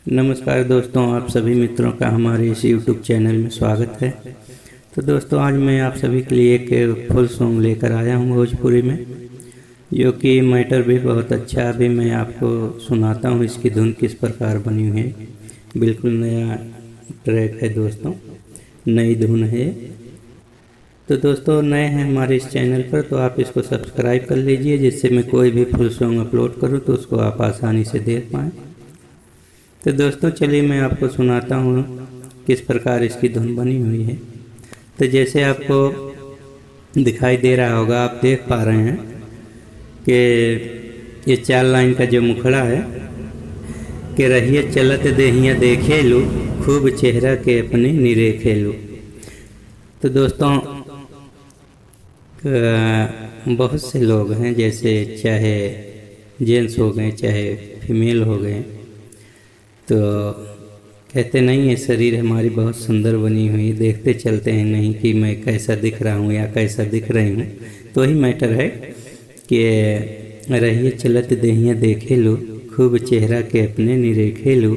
नमस्कार दोस्तों, आप सभी मित्रों का हमारे इस YouTube चैनल में स्वागत है। तो दोस्तों, आज मैं आप सभी के लिए एक फुल सॉन्ग लेकर आया हूँ भोजपुरी में, जो कि मैटर भी बहुत अच्छा। अभी मैं आपको सुनाता हूँ इसकी धुन किस प्रकार बनी हुई है। बिल्कुल नया ट्रैक है दोस्तों, नई धुन है। तो दोस्तों, नए हैं हमारे इस चैनल पर तो आप इसको सब्सक्राइब कर लीजिए, जिससे मैं कोई भी फुल सॉन्ग अपलोड करूँ तो उसको आप आसानी से देख पाएँ। तो दोस्तों, चलिए मैं आपको सुनाता हूँ किस प्रकार इसकी धुन बनी हुई है। तो जैसे आपको दिखाई दे रहा होगा, आप देख पा रहे हैं कि ये 4 लाइन का जो मुखड़ा है कि रहिए चलत देहिया देखे लू, खूब चेहरा के अपने निरेखे लू। तो दोस्तों, बहुत से लोग हैं, जैसे चाहे जेंट्स हो गए चाहे फीमेल हो गए, तो कहते नहीं है शरीर हमारी बहुत सुंदर बनी हुई, देखते चलते हैं नहीं कि मैं कैसा दिख रहा हूँ या कैसा दिख रही हूँ। तो वही मैटर है कि रहिए चलत देहिया देखे लो, खूब चेहरा के अपने निरेखे लो,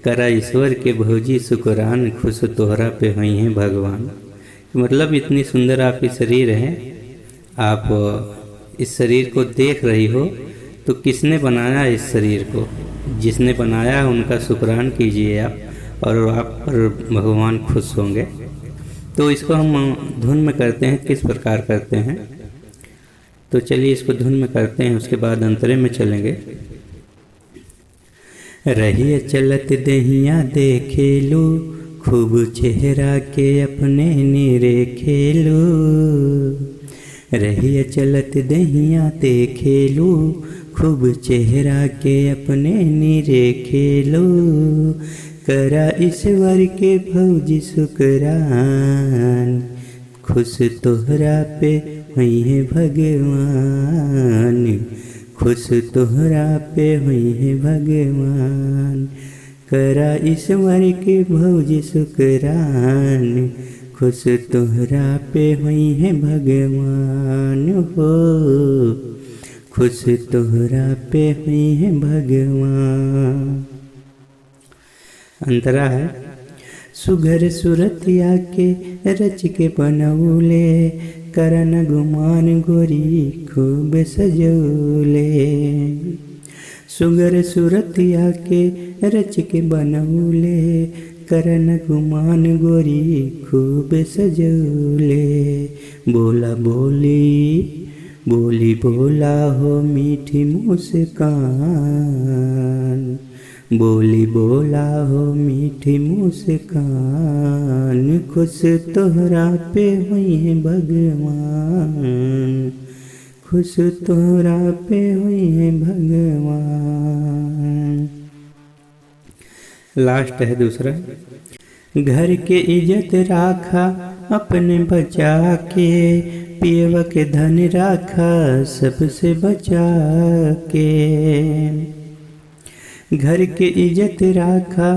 करा ईश्वर के भौजी शुक्रान, खुश तोहरा पे हुई हैं भगवान। मतलब इतनी सुंदर आपकी शरीर है, आप इस शरीर को देख रही हो तो किसने बनाया इस शरीर को? जिसने बनाया उनका शुक्रान कीजिए आप, और आप पर भगवान खुश होंगे। तो इसको हम धुन में करते हैं, किस प्रकार करते हैं, तो चलिए इसको धुन में करते हैं, उसके बाद अंतरे में चलेंगे। रहिए चलत देहिया देखे लो, खूब चेहरा के अपने निरेखे लो, रहिए चलत देहिया देखे लो, खूब चेहरा के अपने निरेखे लो, करा ईश्वर के भौजी शुक्रान, खुश तोहरा पे हुई है भगवान, खुश तोहरा पे हुई है भगवान, करा ईश्वर के भौजी शुक्रान, खुश तोहरा पे हुई है भगवान हो, खुश तोहरा पे हुई है भगवान। अंतरा है, सुघर सुरतिया के रच के बनौले, करन गुमान गोरी खूब सजौले, सुघर सुरतिया के रच के बनौले, करन गुमान गोरी खूब सजौले, बोला बोली बोली बोला हो मीठी मुस्कान, बोली बोला हो मीठी मुस्कान, खुश तोहरा पे हुई है भगवान, खुश तोहरा पे हुई है भगवान। लास्ट है दूसरा, घर के इज्जत राखा अपने बचा के, पियवा के धन राखा सबसे बचा के, घर के इज्जत राखा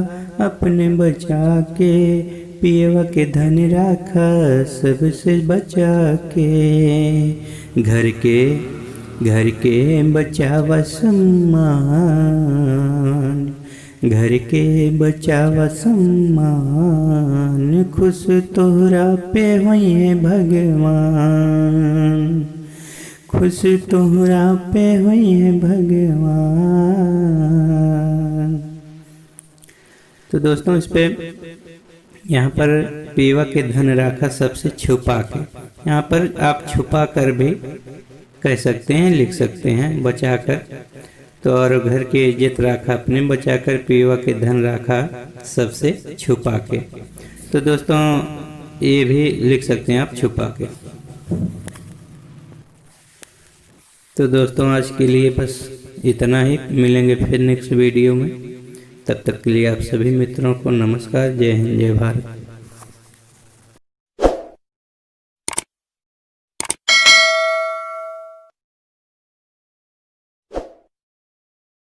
अपने बचा के, पियवा के धन राखा सबसे बचा के, घर के बचावा सम्मान, घर के बचावा सम्मान, खुश तोहरा पे हुई है भगवान, खुश तोहरा पे हुई है भगवान। तो दोस्तों, इस पे यहाँ पर पीवा के धन राखा सबसे छुपा के, यहाँ पर आप छुपा कर भी कह सकते हैं, लिख सकते हैं, बचा कर। तो और घर की इज्जत राखा अपने बचा कर, पीवा के धन राखा सबसे छुपा के। तो दोस्तों, ये भी लिख सकते हैं आप छुपा के। तो दोस्तों, आज के लिए बस इतना ही, मिलेंगे फिर नेक्स्ट वीडियो में। तब तक के लिए आप सभी मित्रों को नमस्कार। जय हिंद, जय भारत।